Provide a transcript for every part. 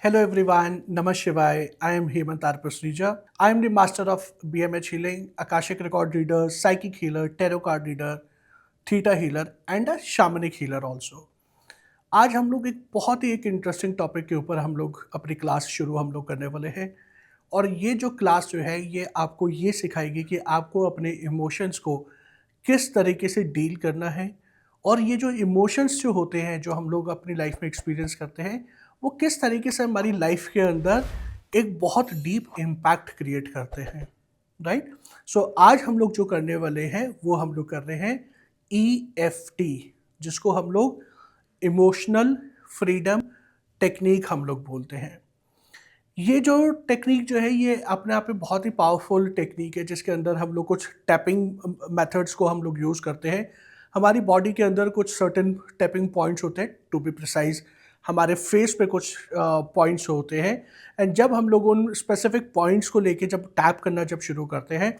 Hello everyone, Namah Shivaya. I am Hemant Arpasrija. I am the master of BMH healing, Akashic record reader, psychic healer, tarot card reader, theta healer and a shamanic healer also. आज हम लोग एक बहुत ही एक interesting topic के ऊपर हम लोग अपनी क्लास शुरू हम लोग करने वाले हैं। और ये जो क्लास जो है ये आपको ये सिखाएगी कि आपको अपने इमोशंस को किस तरीके से डील करना है। और ये जो इमोशंस जो होते हैं जो हम लोग अपनी लाइफ में एक्सपीरियंस करते हैं वो किस तरीके से हमारी लाइफ के अंदर एक बहुत डीप इम्पैक्ट क्रिएट करते हैं। राइट। सो आज हम लोग जो करने वाले हैं वो हम लोग कर रहे हैं EFT, जिसको हम लोग इमोशनल फ्रीडम टेक्निक हम लोग बोलते हैं। ये जो टेक्निक जो है ये अपने आप में बहुत ही पावरफुल टेक्निक है, जिसके अंदर हम लोग कुछ टैपिंग मेथड्स को हम लोग यूज़ करते हैं। हमारी बॉडी के अंदर कुछ सर्टेन टैपिंग पॉइंट्स होते हैं, टू बी प्रिसाइज हमारे फेस पे कुछ पॉइंट्स होते हैं। एंड जब हम लोग उन स्पेसिफिक पॉइंट्स को लेके जब टैप करना जब शुरू करते हैं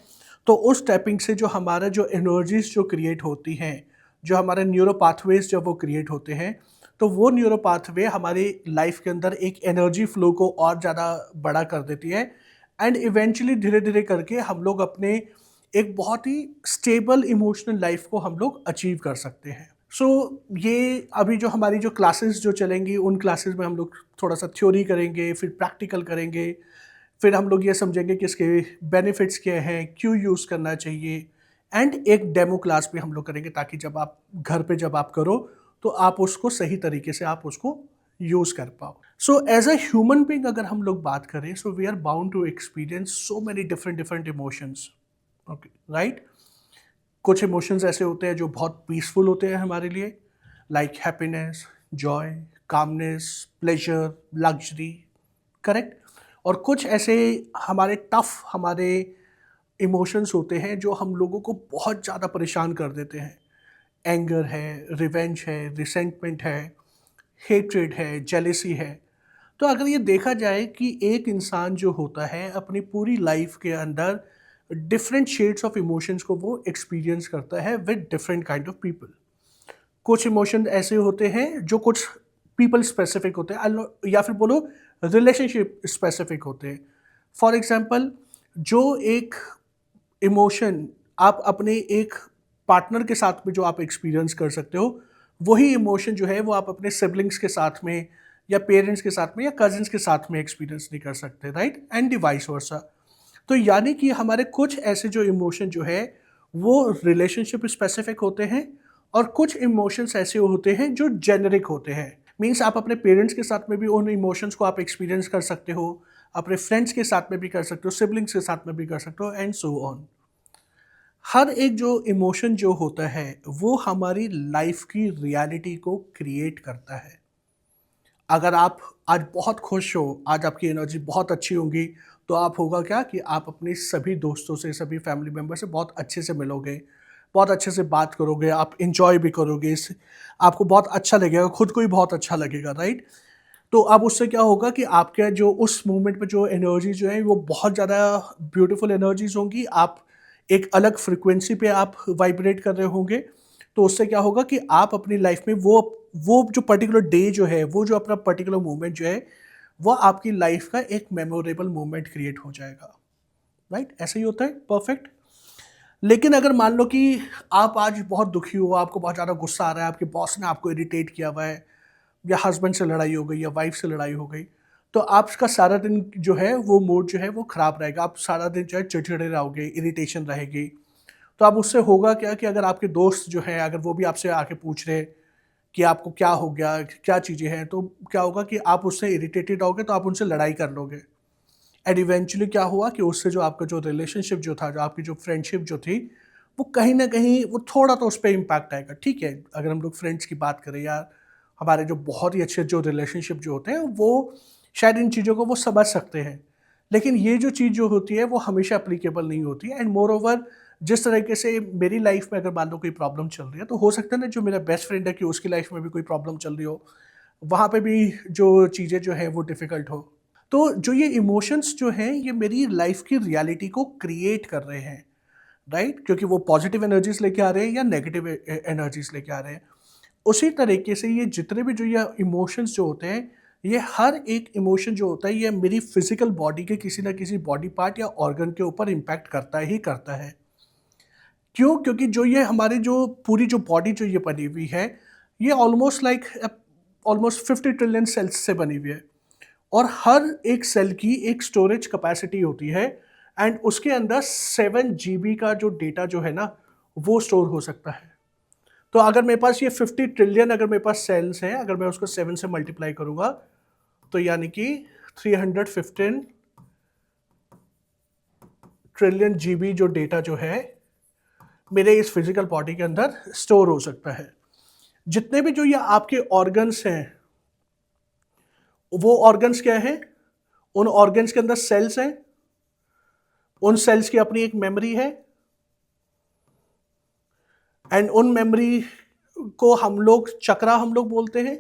तो उस टैपिंग से जो हमारा जो एनर्जीज जो क्रिएट होती हैं, जो हमारे न्यूरो पाथवेज जब वो क्रिएट होते हैं तो वो न्यूरो पाथवे हमारी लाइफ के अंदर एक एनर्जी फ्लो को और ज़्यादा बड़ा कर देती है। एंड इवेंचुअली धीरे धीरे करके हम लोग अपने एक बहुत ही स्टेबल इमोशनल लाइफ को हम लोग अचीव कर सकते हैं। सो ये अभी जो हमारी जो क्लासेस जो चलेंगी उन क्लासेस में हम लोग थोड़ा सा थ्योरी करेंगे, फिर प्रैक्टिकल करेंगे, फिर हम लोग ये समझेंगे कि इसके बेनिफिट्स क्या हैं, क्यों यूज़ करना चाहिए। एंड एक डेमो क्लास भी हम लोग करेंगे ताकि जब आप घर पे जब आप करो तो आप उसको सही तरीके से आप उसको यूज़ कर पाओ। So as a human being अगर हम लोग बात करें so we are bound to experience so many different different emotions. Okay, right. कुछ इमोशंस ऐसे होते हैं जो बहुत पीसफुल होते हैं हमारे लिए, like happiness, Joy, calmness, pleasure, luxury, correct. और कुछ ऐसे हमारे टफ हमारे इमोशंस होते हैं जो हम लोगों को बहुत ज़्यादा परेशान कर देते हैं। एंगर है, रिवेंज है, रिसेंटमेंट है, हेट्रेड है, जेलेसी है। तो अगर ये देखा जाए कि एक इंसान जो होता है अपनी पूरी लाइफ के अंदर डिफरेंट शेड्स ऑफ इमोशंस को वो एक्सपीरियंस करता है with different kind of people. कुछ इमोशन ऐसे होते हैं जो कुछ पीपल स्पेसिफिक होते हैं, या फिर बोलो रिलेशनशिप स्पेसिफिक होते हैं। फॉर एग्जाम्पल, जो एक इमोशन आप अपने एक पार्टनर के साथ में जो आप एक्सपीरियंस कर सकते हो, वही इमोशन जो है वो आप अपने सिबलिंग्स के साथ में या पेरेंट्स के साथ में या कजिन्स के साथ में एक्सपीरियंस नहीं कर सकते, राइट। एंड डिवाइस वर्सा। तो यानी कि हमारे कुछ ऐसे जो इमोशन जो है वो रिलेशनशिप स्पेसिफिक होते हैं और कुछ इमोशंस ऐसे होते हैं जो जेनरिक होते हैं। मीन्स आप अपने पेरेंट्स के साथ में भी उन इमोशंस को आप एक्सपीरियंस कर सकते हो, अपने फ्रेंड्स के साथ में भी कर सकते हो, सिबलिंग्स के साथ में भी कर सकते हो, एंड सो ऑन। हर एक जो इमोशन जो होता है वो हमारी लाइफ की रियलिटी को क्रिएट करता है। अगर आप आज बहुत खुश हो, आज आपकी एनर्जी बहुत अच्छी होगी, तो आप होगा क्या कि आप अपने सभी दोस्तों से, सभी फैमिली मेम्बर से बहुत अच्छे से मिलोगे, बहुत अच्छे से बात करोगे, आप इंजॉय भी करोगे, इस आपको बहुत अच्छा लगेगा, खुद को ही बहुत अच्छा लगेगा, राइट। तो अब उससे क्या होगा कि आपके जो उस मोमेंट में जो एनर्जी जो है वो बहुत ज़्यादा ब्यूटीफुल एनर्जीज होंगी। आप एक अलग फ्रिक्वेंसी पे आप वाइब्रेट कर रहे होंगे। तो उससे क्या होगा कि आप अपनी लाइफ में वो जो पर्टिकुलर डे जो है, वो जो अपना पर्टिकुलर मोमेंट जो है वो आपकी लाइफ का एक मेमोरेबल मोमेंट क्रिएट हो जाएगा, राइट। ऐसे ही होता है, परफेक्ट। लेकिन अगर मान लो कि आप आज बहुत दुखी हो, आपको बहुत ज़्यादा गुस्सा आ रहा है, आपके बॉस ने आपको इरिटेट किया हुआ है, या हस्बैंड से लड़ाई हो गई या वाइफ से लड़ाई हो गई, तो आपका सारा दिन जो है वो मूड जो है वो खराब रहेगा। आप सारा दिन जो है चिड़चिड़े रहोगे, इरिटेशन रहेगी। तो अब उससे होगा क्या कि अगर आपके दोस्त जो हैं अगर वो भी आपसे आके पूछ रहे कि आपको क्या हो गया, क्या चीज़ें हैं, तो क्या होगा कि आप उससे इरिटेटेड रहोगे तो आप उनसे लड़ाई कर लोगे। एंड इवेंचुअली क्या हुआ कि उससे जो आपका जो रिलेशनशिप जो था, जो आपकी जो फ्रेंडशिप जो थी, वो कहीं न कहीं वो थोड़ा तो उस पे इम्पैक्ट आएगा, ठीक है। अगर हम लोग फ्रेंड्स की बात करें या हमारे जो बहुत ही अच्छे जो रिलेशनशिप जो होते हैं, वो शायद इन चीज़ों को वो समझ सकते हैं। लेकिन ये जो चीज़ जो होती है वो हमेशा एप्लीकेबल नहीं होती है। एंड मोर ओवर, जिस तरीके से मेरी लाइफ में अगर मान लो कोई प्रॉब्लम चल रही है, तो हो सकता है ना जो मेरा बेस्ट फ्रेंड है कि उसकी लाइफ में भी कोई प्रॉब्लम चल रही हो, वहाँ पे भी जो चीज़ें जो हैं वो डिफ़िकल्ट हो। तो जो ये इमोशंस जो हैं ये मेरी लाइफ की रियलिटी को क्रिएट कर रहे हैं, राइट। क्योंकि वो पॉजिटिव एनर्जीज लेके आ रहे हैं या नेगेटिव एनर्जीज लेके आ रहे हैं। उसी तरीके से ये जितने भी जो ये इमोशंस जो होते हैं ये हर एक इमोशन जो होता है ये मेरी फिजिकल बॉडी के किसी ना किसी बॉडी पार्ट या ऑर्गन के ऊपर इम्पैक्ट करता ही करता है। क्यों? क्योंकि जो ये हमारी जो पूरी जो बॉडी जो ये बनी हुई है, ये ऑलमोस्ट 50 ट्रिलियन सेल्स से बनी हुई है और हर एक सेल की एक स्टोरेज कैपेसिटी होती है एंड उसके अंदर 7 जीबी का जो डेटा जो है ना, वो स्टोर हो सकता है। तो अगर मेरे पास ये 50 ट्रिलियन अगर मेरे पास सेल्स हैं, अगर मैं उसको 7 से मल्टीप्लाई करूँगा, तो यानी कि 315 ट्रिलियन जीबी जो डेटा जो है, मेरे इस फिजिकल बॉडी के अंदर स्टोर हो सकता है। जितने भी जो ये आपके ऑर्गन्स हैं, वो ऑर्गन्स क्या हैं? उन ऑर्गन्स के अंदर सेल्स हैं, उन सेल्स की अपनी एक मेमोरी है एंड उन मेमोरी को हम लोग चक्रा हम लोग बोलते हैं।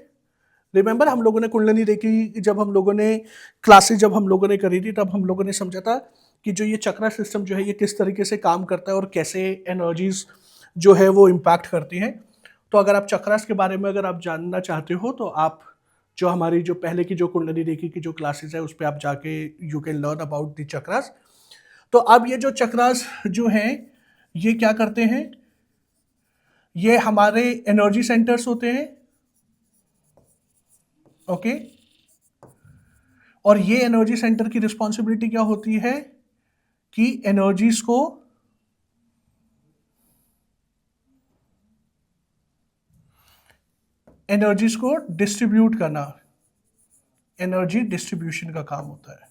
रिमेंबर हम लोगों ने कुंडलिनी देखी, जब हम लोगों ने क्लासेस जब हम लोगों ने करी थी, तब हम लोगों ने समझा था कि जो ये चक्रा सिस्टम जो है ये किस तरीके से काम करता है और कैसे एनर्जीज जो है वो इम्पैक्ट करती हैं। तो अगर आप चक्रास के बारे में अगर आप जानना चाहते हो तो आप जो हमारी जो पहले की जो कुंडलिनी देखी की जो क्लासेस है उस पर आप जाके you can learn about the chakras. तो अब ये जो चक्रास जो हैं ये क्या करते हैं? ये हमारे एनर्जी सेंटर्स होते हैं, ओके। और ये एनर्जी सेंटर की रिस्पॉन्सिबिलिटी क्या होती है कि एनर्जीज को डिस्ट्रीब्यूट करना, एनर्जी डिस्ट्रीब्यूशन का काम होता है।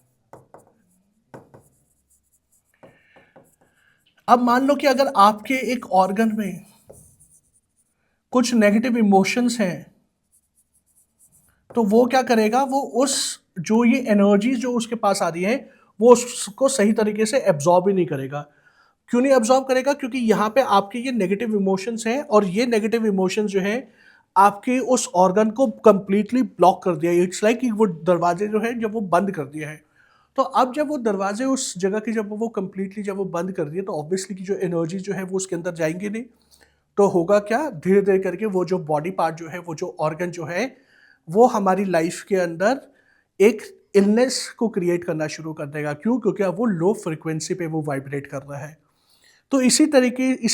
अब मान लो कि अगर आपके एक ऑर्गन में कुछ नेगेटिव इमोशंस हैं, तो वो क्या करेगा? वो उस जो ये एनर्जीज जो उसके पास आ रही है वो उसको सही तरीके से एब्जॉर्ब ही नहीं करेगा। क्यों नहीं एब्जॉर्ब करेगा? क्योंकि यहाँ पे आपके ये नेगेटिव इमोशंस हैं और ये नेगेटिव इमोशंस जो हैं आपके उस ऑर्गन को कंप्लीटली ब्लॉक कर दिया। इट्स लाइक कि वो दरवाजे जो है जब वो बंद कर दिया है, तो अब जब वो दरवाजे उस जगह की जब वो कंप्लीटली जब वो बंद कर दिए, तो ऑब्वियसली की जो एनर्जी जो है वो उसके अंदर जाएंगी नहीं। तो होगा क्या? धीरे धीरे करके वो जो बॉडी पार्ट जो है, वो जो ऑर्गन जो है, वो हमारी लाइफ के अंदर एक इलनेस को क्रिएट करना शुरू कर देगा। क्यों? क्योंकि अब वो लो फ्रिक्वेंसी पे वो वाइब्रेट कर रहा है। तो इसी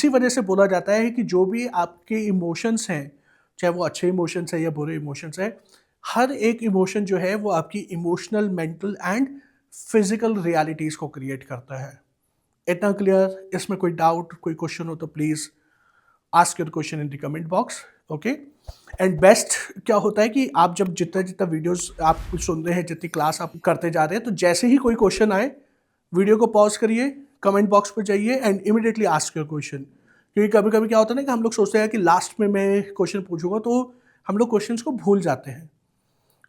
वजह से बोला जाता है कि जो भी आपके इमोशंस हैं, चाहे वो अच्छे इमोशंस हैं या बुरे इमोशंस हैं, हर एक इमोशन जो है वो आपकी emotional, mental and physical realities को क्रिएट करता है। इतना क्लियर? इसमें कोई डाउट, कोई क्वेश्चन हो तो please ask your question in the comment box, okay. And best क्या होता है कि आप जब जितना जितना वीडियोस आप सुन रहे हैं, जितनी क्लास आप करते जा रहे हैं, तो जैसे ही कोई क्वेश्चन आए, वीडियो को पॉज करिए, कमेंट बॉक्स पर जाइए and immediately ask your question. क्योंकि कभी कभी क्या होता है ना कि हम लोग सोचते हैं कि लास्ट में मैं क्वेश्चन पूछूंगा, तो हम लोग क्वेश्चन को भूल जाते हैं।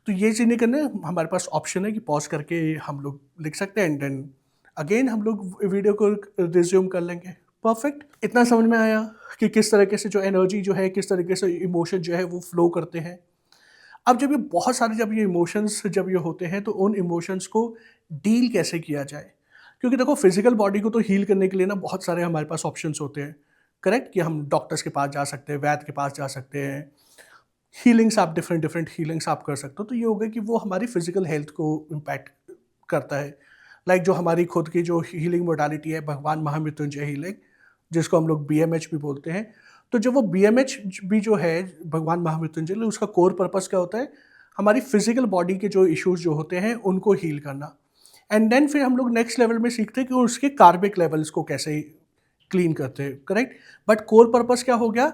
तो ये चीज़ नहीं करने, हमारे पास ऑप्शन है कि पॉज करके हम लोग लिख सकते हैं एंड देन अगेन हम लोग वीडियो को रिज्यूम कर लेंगे। परफेक्ट। इतना समझ में आया कि किस तरीके से जो एनर्जी जो है, किस तरीके से इमोशन जो है वो फ्लो करते हैं। अब जब ये बहुत सारे जब ये इमोशंस जब ये होते हैं, तो उन इमोशंस को डील कैसे किया जाए? क्योंकि देखो फिजिकल बॉडी को तो हील करने के लिए ना बहुत सारे हमारे पास ऑप्शंस होते हैं, करेक्ट। कि हम डॉक्टर्स के पास जा सकते हैं, वैद्य के पास जा सकते हैं, हीलिंग्स आप डिफरेंट डिफरेंट हीलिंग्स आप कर सकते हो। तो ये हो गया कि वो हमारी फिजिकल हेल्थ को इम्पैक्ट करता है। लाइक जो हमारी खुद की जो हीलिंग मोडालिटी है, भगवान महामृत्युंजय हीलिंग, जिसको हम लोग BMH भी बोलते हैं। तो जो वो BMH भी जो है भगवान महामृत्युंजय, उसका कोर पर्पस क्या होता है? हमारी फिजिकल बॉडी के जो इश्यूज जो होते हैं उनको हील करना। एंड देन फिर हम लोग नेक्स्ट लेवल में सीखते हैं कि उसके कार्बिक लेवल्स को कैसे क्लीन करते हैं, करेक्ट। बट कोर पर्पस क्या हो गया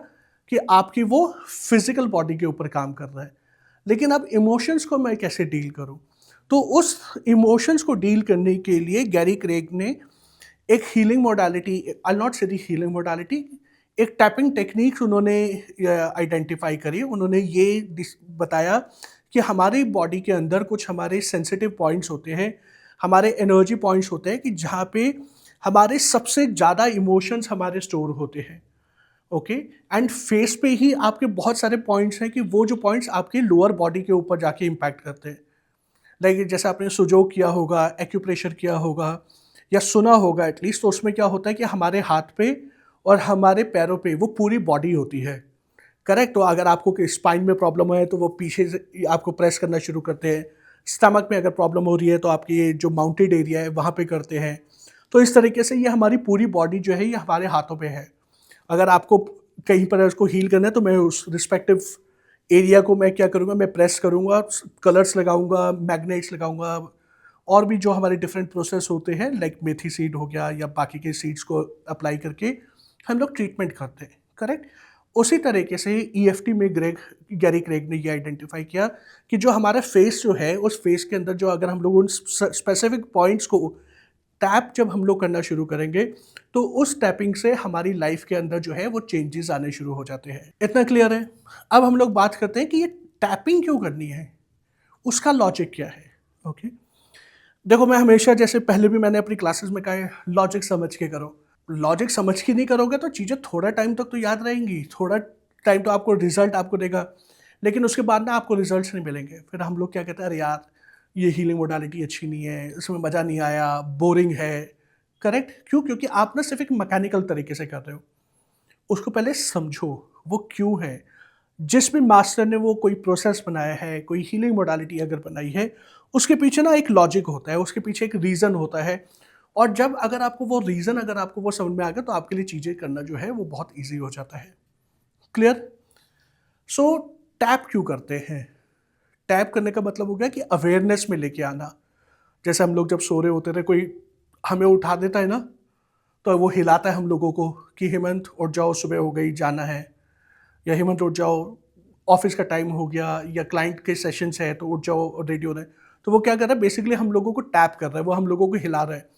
कि आपकी वो फिजिकल बॉडी के ऊपर काम कर रहा है। लेकिन अब इमोशंस को मैं कैसे डील करूं? तो उस इमोशंस को डील करने के लिए गैरी क्रेग ने एक हीलिंग मोडालिटी, आई नॉट से दी हीलिंग मोडालिटी, एक टैपिंग टेक्निक्स उन्होंने आइडेंटिफाई करी। उन्होंने ये बताया कि हमारी बॉडी के अंदर कुछ हमारे सेंसिटिव पॉइंट्स होते हैं, हमारे एनर्जी पॉइंट्स होते हैं कि जहाँ पे हमारे सबसे ज़्यादा इमोशंस हमारे स्टोर होते हैं, ओके। एंड फेस पे ही आपके बहुत सारे पॉइंट्स हैं कि वो जो पॉइंट्स आपके लोअर बॉडी के ऊपर जाके इम्पैक्ट करते हैं। लाइक जैसे आपने सुजोग किया होगा, एक्यूप्रेशर किया होगा या सुना होगा एटलीस्ट, तो उसमें क्या होता है कि हमारे हाथ पे और हमारे पैरों पे वो पूरी बॉडी होती है, करेक्ट। तो अगर आपको स्पाइन में प्रॉब्लम है तो वो पीछे से आपको प्रेस करना शुरू करते हैं। स्टमक में अगर प्रॉब्लम हो रही है तो आपकी ये जो माउंटेड एरिया है वहाँ पे करते हैं। तो इस तरीके से ये हमारी पूरी बॉडी जो है ये हमारे हाथों पे है। अगर आपको कहीं पर उसको हील करना है तो मैं उस रिस्पेक्टिव एरिया को मैं क्या करूँगा, मैं प्रेस करूँगा, कलर्स लगाऊंगा, मैग्नेट्स लगाऊंगा, और भी जो हमारे डिफरेंट प्रोसेस होते हैं लाइक मेथी सीड हो गया या बाकी के सीड्स को अप्लाई करके हम लोग ट्रीटमेंट करते हैं। करेक्ट। उसी तरीके से ईएफटी में गैरी क्रेग ने ये आइडेंटिफाई किया कि जो हमारा फेस जो है उस फेस के अंदर जो अगर हम लोग उन स्पेसिफिक पॉइंट्स को टैप जब हम लोग करना शुरू करेंगे तो उस टैपिंग से हमारी लाइफ के अंदर जो है वो चेंजेस आने शुरू हो जाते हैं। इतना क्लियर है। अब हम लोग बात करते हैं कि ये टैपिंग क्यों करनी है, उसका लॉजिक क्या है। ओके देखो, मैं हमेशा जैसे पहले भी मैंने अपनी क्लासेस में कहा है, लॉजिक समझ के करो। लॉजिक समझ के नहीं करोगे तो चीज़ें थोड़ा टाइम तक तो याद रहेंगी, थोड़ा टाइम तो आपको रिजल्ट आपको देगा, लेकिन उसके बाद ना आपको रिजल्ट्स नहीं मिलेंगे। फिर हम लोग क्या कहते हैं, अरे यार ये हीलिंग मोडालिटी अच्छी नहीं है, इसमें मज़ा नहीं आया, बोरिंग है। करेक्ट। क्यों? क्योंकि आप ना सिर्फ एक मैकेनिकल तरीके से कर रहे हो। उसको पहले समझो वो क्यों है। जिस भी मास्टर ने वो कोई प्रोसेस बनाया है, कोई हीलिंग मोडालिटी अगर बनाई है, उसके पीछे ना एक लॉजिक होता है, उसके पीछे एक रीज़न होता है। और जब अगर आपको वो रीज़न अगर आपको वो समझ में आ गया तो आपके लिए चीज़ें करना जो है वो बहुत ईजी हो जाता है। क्लियर। सो टैप क्यों करते हैं? टैप करने का मतलब हो गया कि अवेयरनेस में लेके आना। जैसे हम लोग जब सो रहे होते थे, कोई हमें उठा देता है ना, तो वो हिलाता है हम लोगों को कि हेमंत उठ जाओ, सुबह हो गई, जाना है, या हेमंत उठ जाओ, ऑफिस का टाइम हो गया, या क्लाइंट के सेशंस है तो उठ जाओ, रेडियो ने। तो वो क्या कर रहा है, बेसिकली हम लोगों को टैप कर रहा है, वो हम लोगों को हिला रहा है।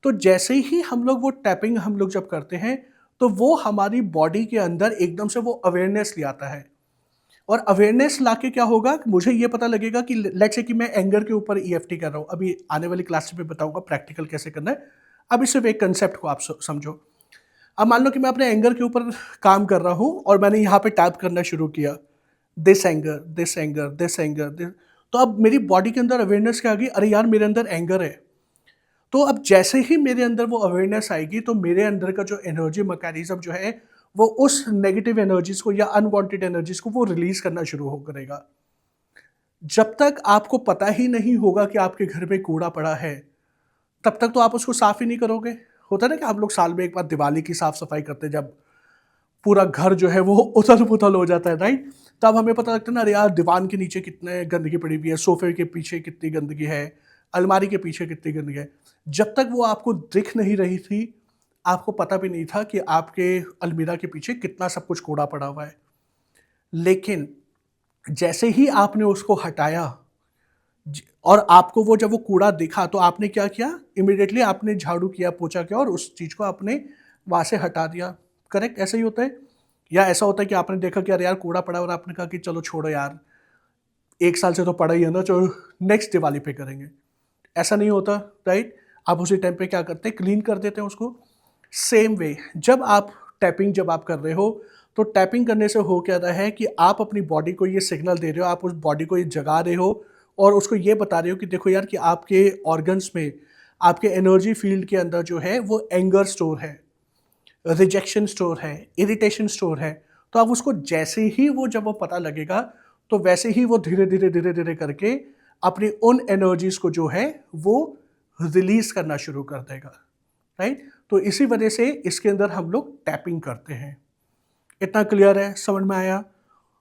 तो जैसे ही हम लोग वो टैपिंग हम लोग जब करते हैं तो वो हमारी बॉडी के अंदर एकदम से वो अवेयरनेस ले आता है। और अवेयरनेस लाके क्या होगा, मुझे ये पता लगेगा कि लेट्स से कि मैं एंगर के ऊपर ईएफटी कर रहा हूँ। अभी आने वाली क्लास में बताऊंगा प्रैक्टिकल कैसे करना है। अभी सिर्फ एक कंसेप्ट को आप समझो। अब मान लो कि मैं अपने एंगर के ऊपर काम कर रहा हूँ और मैंने यहाँ पे टैप करना शुरू किया, this anger, this anger, this anger, this. तो अब मेरी बॉडी के अंदर अवेयरनेस क्या आ गई, अरे यार मेरे अंदर एंगर है। तो अब जैसे ही मेरे अंदर वो अवेयरनेस आएगी तो मेरे अंदर का जो एनर्जी मैकेनिज्म जो है वो उस नेगेटिव एनर्जीज को या अनवांटेड एनर्जीज को वो रिलीज करना शुरू हो करेगा। जब तक आपको पता ही नहीं होगा कि आपके घर में कूड़ा पड़ा है, तब तक तो आप उसको साफ ही नहीं करोगे। होता है ना कि आप लोग साल में एक बार दिवाली की साफ सफाई करते हैं, जब पूरा घर जो है वो उथल पुथल हो जाता है, राइट। तब हमें पता लगता है ना, अरे यार दीवान के नीचे कितने गंदगी पड़ी हुई है, सोफे के पीछे कितनी गंदगी है, अलमारी के पीछे कितनी गंदगी है। जब तक वो आपको दिख नहीं रही थी, आपको पता भी नहीं था कि आपके अलमीरा के पीछे कितना सब कुछ कूड़ा पड़ा हुआ है। लेकिन जैसे ही आपने उसको हटाया और आपको वो जब वो कूड़ा दिखा तो आपने क्या किया, इमिडिएटली आपने झाड़ू किया, पोछा किया और उस चीज़ को आपने वहाँ से हटा दिया। करेक्ट। ऐसा ही होता है। या ऐसा होता है कि आपने देखा कि अरे यार कूड़ा पड़ा और आपने कहा कि चलो छोड़ो यार, एक साल से तो पड़ा ही है ना, चलो नेक्स्ट दिवाली पे करेंगे। ऐसा नहीं होता, राइट। आप उसी टाइम पे क्या करते हैं, क्लीन कर देते हैं उसको। सेम वे जब आप टैपिंग जब आप कर रहे हो तो टैपिंग करने से हो क्या रहा है कि आप अपनी बॉडी को ये सिग्नल दे रहे हो, आप उस बॉडी को ये जगा रहे हो और उसको ये बता रहे हो कि देखो यार कि आपके ऑर्गन्स में, आपके एनर्जी फील्ड के अंदर जो है वो एंगर स्टोर है, रिजेक्शन स्टोर है, इरिटेशन स्टोर है। तो आप उसको जैसे ही वो जब वो पता लगेगा तो वैसे ही वो धीरे धीरे धीरे धीरे करके अपनी उन एनर्जीज को जो है वो रिलीज करना शुरू कर देगा, राइट। तो इसी वजह से इसके अंदर हम लोग टैपिंग करते हैं। इतना क्लियर है, समझ में आया?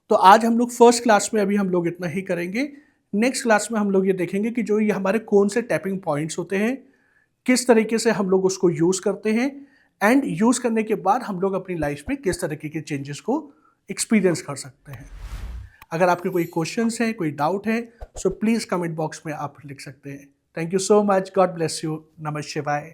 तो आज हम लोग फर्स्ट क्लास में अभी हम लोग इतना ही करेंगे। नेक्स्ट क्लास में हम लोग ये देखेंगे कि जो ये हमारे कौन से टैपिंग पॉइंट्स होते हैं, किस तरीके से हम लोग उसको यूज़ करते हैं, एंड यूज़ करने के बाद हम लोग अपनी लाइफ में किस तरीके के चेंजेस को एक्सपीरियंस कर सकते हैं। अगर आपके कोई क्वेश्चंस हैं, कोई डाउट है, सो प्लीज़ कमेंट बॉक्स में आप लिख सकते हैं। Thank you so much. God bless you. नमः शिवाय।